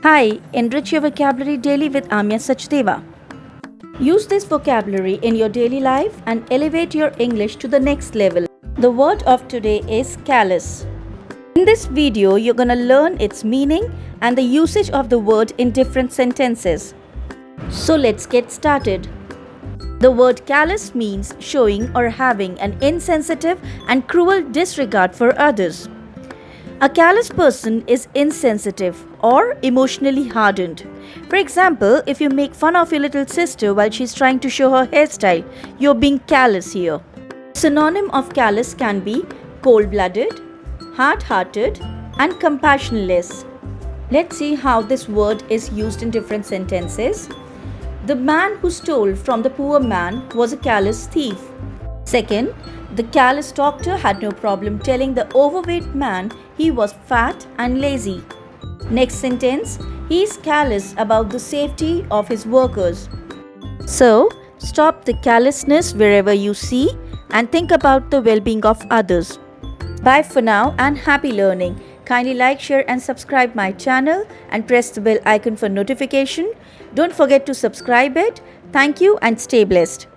Hi, enrich your vocabulary daily with Aamya Sachdeva. Use this vocabulary in your daily life and elevate your English to the next level. The word of today is callous. In this video, you're gonna learn its meaning and the usage of the word in different sentences. So let's get started. The word callous means showing or having an insensitive and cruel disregard for others. A callous person is insensitive or emotionally hardened. For example, if you make fun of your little sister while she's trying to show her hairstyle, you're being callous here. Synonym of callous can be cold-blooded, hard-hearted, and compassionless. Let's see how this word is used in different sentences. The man who stole from the poor man was a callous thief. Second, the callous doctor had no problem telling the overweight man he was fat and lazy. Next sentence, he is callous about the safety of his workers. So, stop the callousness wherever you see and think about the well-being of others. Bye for now and happy learning. Kindly like, share and subscribe my channel and press the bell icon for notification. Don't forget to subscribe it. Thank you and stay blessed.